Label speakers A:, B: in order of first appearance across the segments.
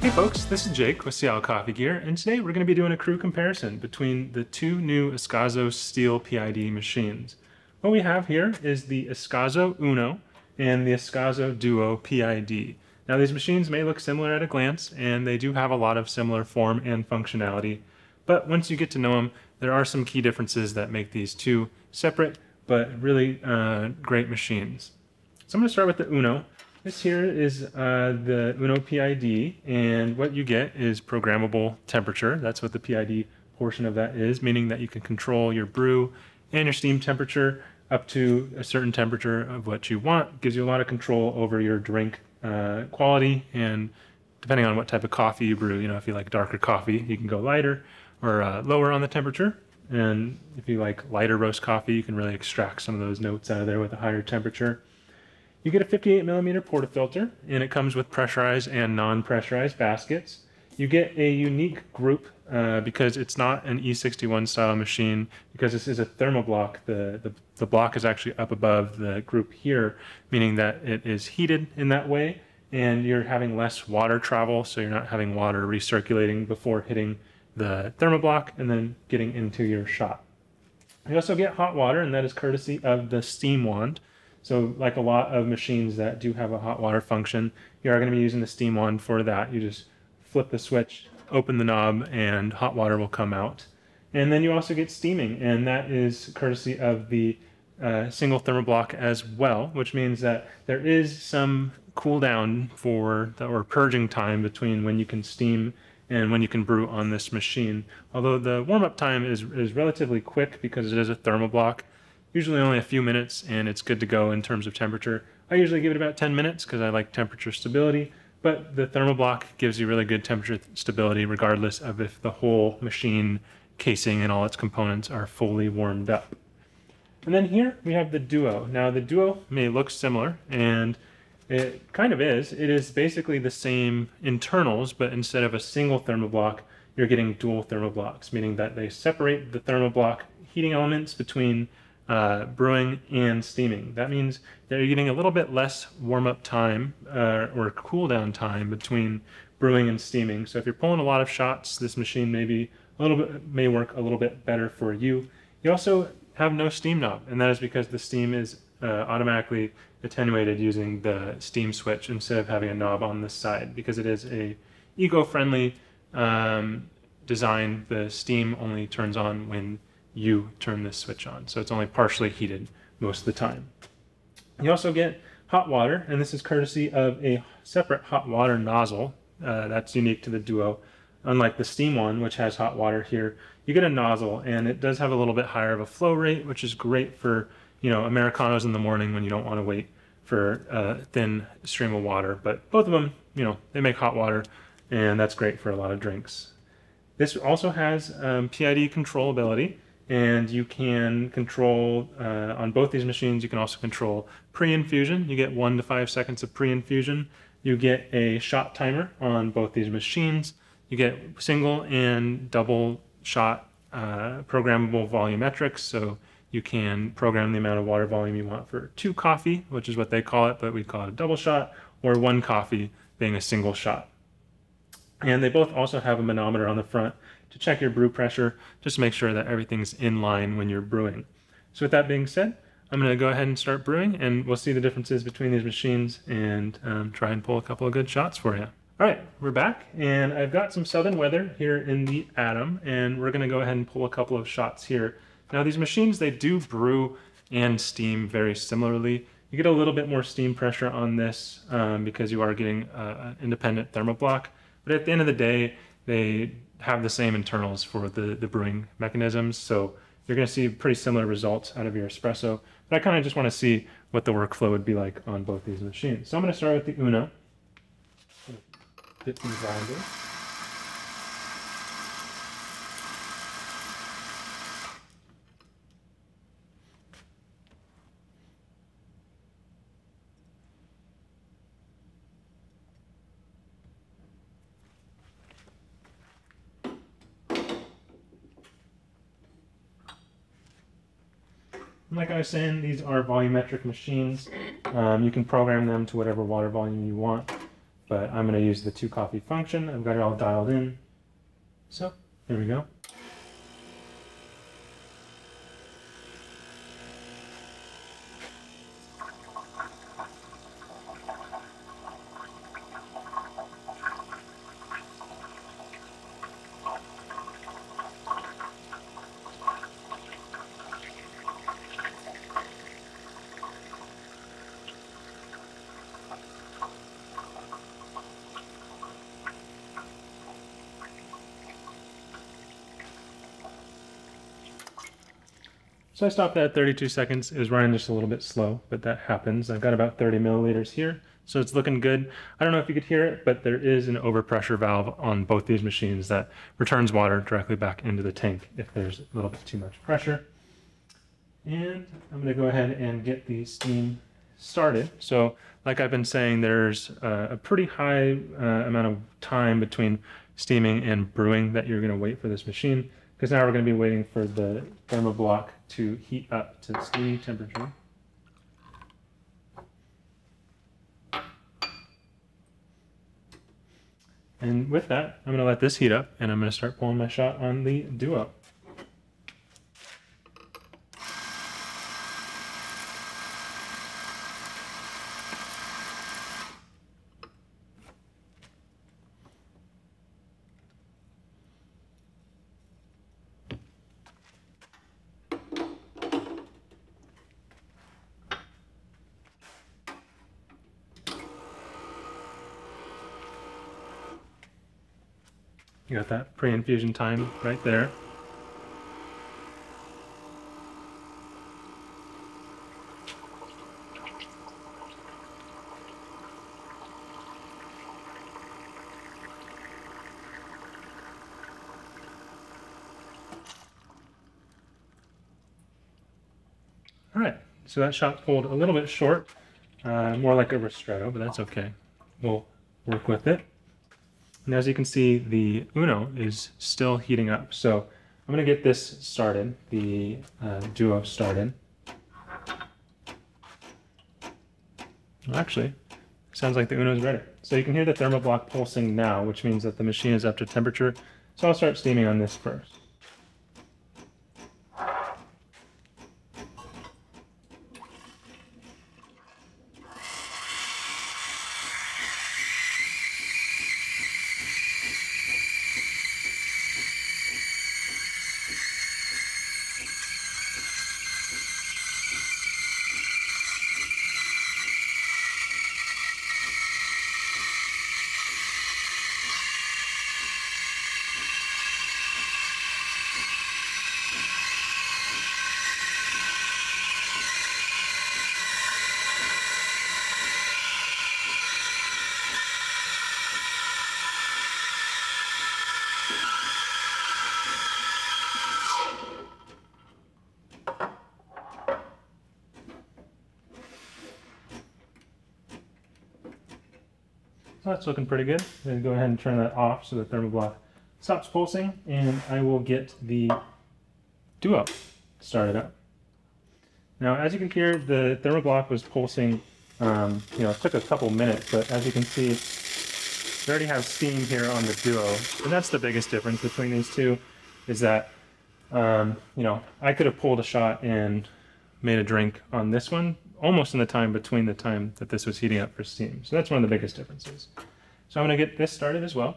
A: Hey folks, this is Jake with Seattle Coffee Gear, and today we're going to be doing a crew comparison between the two new Ascaso steel PID machines. What we have here is the Ascaso Uno and the Ascaso Duo PID. Now these machines may look similar at a glance, and they do have a lot of similar form and functionality, but once you get to know them, there are some key differences that make these two separate, but really great machines. So I'm going to start with the Uno. This here is the Uno PID, and what you get is programmable temperature. That's what the PID portion of that is, meaning that you can control your brew and your steam temperature up to a certain temperature of what you want. It gives you a lot of control over your drink quality, and depending on what type of coffee you brew, if you like darker coffee, you can go lighter or lower on the temperature. And if you like lighter roast coffee, you can really extract some of those notes out of there with a higher temperature. You get a 58 millimeter portafilter, and it comes with pressurized and non-pressurized baskets. You get a unique group because it's not an E61 style machine, because this is a thermoblock. The block is actually up above the group here, meaning that it is heated in that way, and you're having less water travel, so you're not having water recirculating before hitting the thermoblock and then getting into your shot. You also get hot water, and that is courtesy of the steam wand. So like a lot of machines that do have a hot water function, you are going to be using the steam wand for that. You just flip the switch, open the knob, and hot water will come out. And then you also get steaming, and that is courtesy of the single thermoblock as well, which means that there is some cool down or purging time between when you can steam and when you can brew on this machine. Although the warm-up time is relatively quick because it is a thermoblock. Usually only a few minutes, and it's good to go in terms of temperature. I usually give it about 10 minutes because I like temperature stability, but the thermoblock gives you really good temperature stability regardless of if the whole machine casing and all its components are fully warmed up. And then here we have the Duo. Now the Duo may look similar, and it kind of is. It is basically the same internals, but instead of a single thermoblock, you're getting dual thermoblocks, meaning that they separate the thermoblock heating elements between brewing and steaming. That means that you're getting a little bit less warm-up time or cool-down time between brewing and steaming. So if you're pulling a lot of shots, this machine may work a little bit better for you. You also have no steam knob, and that is because the steam is automatically attenuated using the steam switch instead of having a knob on this side, because it is a eco-friendly design. The steam only turns on when you turn this switch on, so it's only partially heated most of the time. You also get hot water, and this is courtesy of a separate hot water nozzle that's unique to the Duo. Unlike the steam one, which has hot water here, you get a nozzle, and it does have a little bit higher of a flow rate, which is great for Americanos in the morning when you don't want to wait for a thin stream of water. But both of them, they make hot water, and that's great for a lot of drinks. This also has PID controllability, and you can control, on both these machines, you can also control pre-infusion. You get 1 to 5 seconds of pre-infusion. You get a shot timer on both these machines. You get single and double shot programmable volumetrics, so you can program the amount of water volume you want for 2 coffee, which is what they call it, but we call it a double shot, or 1 coffee being a single shot. And they both also have a manometer on the front to check your brew pressure, just to make sure that everything's in line when you're brewing. So with that being said, I'm going to go ahead and start brewing, and we'll see the differences between these machines and try and pull a couple of good shots for you. All right, we're back, and I've got some southern weather here in the Atom, and we're going to go ahead and pull a couple of shots here. Now these machines, they do brew and steam very similarly. You get a little bit more steam pressure on this because you are getting an independent thermoblock, but at the end of the day, they have the same internals for the brewing mechanisms, so you're going to see pretty similar results out of your espresso. But I kind of just want to see what the workflow would be like on both these machines. So I'm going to start with the Uno. Hit these grinders. Like I was saying, these are volumetric machines. You can program them to whatever water volume you want. but I'm going to use the 2 coffee function. I've got it all dialed in. So here we go. So I stopped at 32 seconds. It was running just a little bit slow, but that happens. I've got about 30 milliliters here, so it's looking good. I don't know if you could hear it, but there is an overpressure valve on both these machines that returns water directly back into the tank if there's a little bit too much pressure. And I'm going to go ahead and get the steam started. So like I've been saying, there's a pretty high amount of time between steaming and brewing that you're going to wait for this machine, because now we're going to be waiting for the thermoblock to heat up to steamy temperature. And with that, I'm going to let this heat up, and I'm going to start pulling my shot on the Duo. You got that pre-infusion time right there. All right, so that shot pulled a little bit short, more like a ristretto, but that's okay. We'll work with it. And as you can see, the Uno is still heating up. So I'm going to get this started, the Duo started. Well, actually, sounds like the Uno is ready. So you can hear the thermoblock pulsing now, which means that the machine is up to temperature. So I'll start steaming on this first. So that's looking pretty good. Then go ahead and turn that off so the thermoblock stops pulsing, and I will get the Duo started up. Now, as you can hear, the thermoblock was pulsing. It took a couple minutes, but as you can see, we already have steam here on the Duo, and that's the biggest difference between these two. Is that I could have pulled a shot and made a drink on this one almost in the time between the time that this was heating up for steam. So that's one of the biggest differences. So I'm going to get this started as well.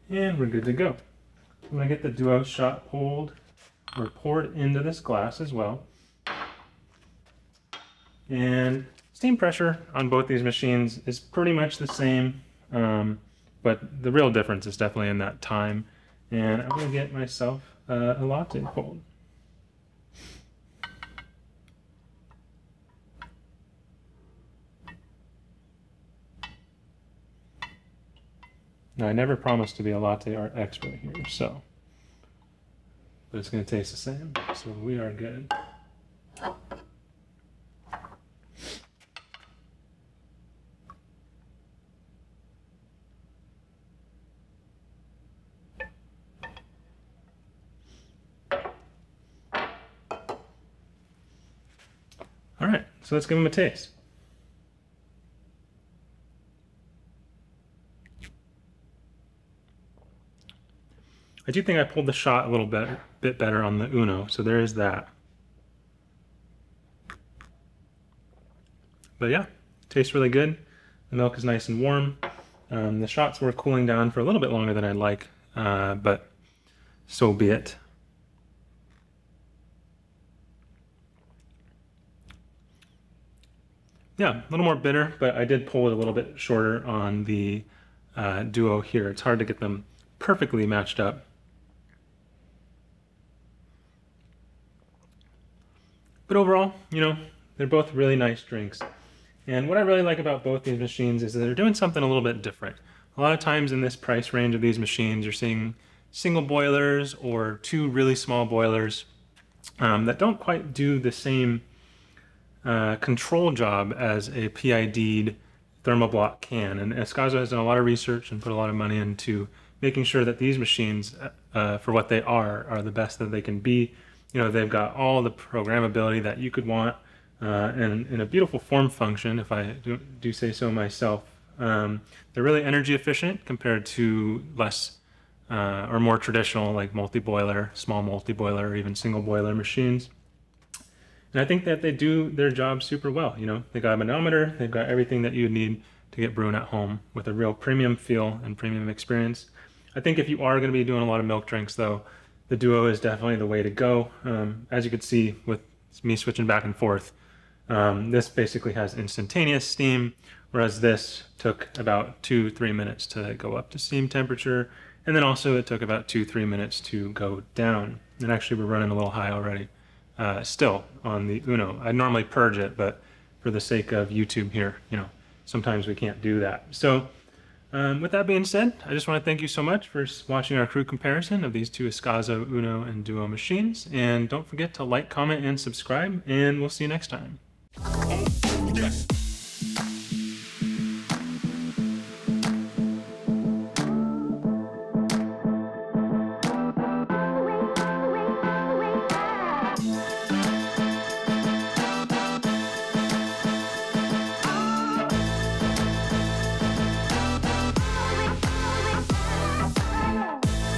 A: And we're good to go. I'm going to get the Duo shot pulled or poured into this glass as well. And steam pressure on both these machines is pretty much the same, but the real difference is definitely in that time. And I'm going to get myself a latte pulled. Now, I never promised to be a latte art expert here, but it's going to taste the same, so we are good. All right, so let's give them a taste. I do think I pulled the shot a little bit better on the Uno, so there is that. But yeah, tastes really good. The milk is nice and warm. The shots were cooling down for a little bit longer than I'd like, but so be it. Yeah, a little more bitter, but I did pull it a little bit shorter on the Duo here. It's hard to get them perfectly matched up. But overall, you know, they're both really nice drinks. And what I really like about both these machines is that they're doing something a little bit different. A lot of times in this price range of these machines, you're seeing single boilers or two really small boilers that don't quite do the same control job as a PID'd thermoblock can. And Ascaso has done a lot of research and put a lot of money into making sure that these machines, for what they are the best that they can be. You know, they've got all the programmability that you could want, and in a beautiful form function, if I do say so myself. They're really energy efficient compared to less or more traditional like multi-boiler, small multi-boiler, or even single boiler machines. And I think that they do their job super well. You know, they got a manometer, they've got everything that you need to get brewing at home with a real premium feel and premium experience. I think if you are going to be doing a lot of milk drinks though, the Duo is definitely the way to go. As you could see with me switching back and forth, this basically has instantaneous steam, whereas this took about 2-3 minutes to go up to steam temperature, and then also it took about 2-3 minutes to go down. And actually we're running a little high already still on the Uno. I'd normally purge it, but for the sake of YouTube here, you know, sometimes we can't do that. So with that being said, I just want to thank you so much for watching our crew comparison of these two Ascaso, Uno, and Duo machines. And don't forget to like, comment, and subscribe, and we'll see you next time.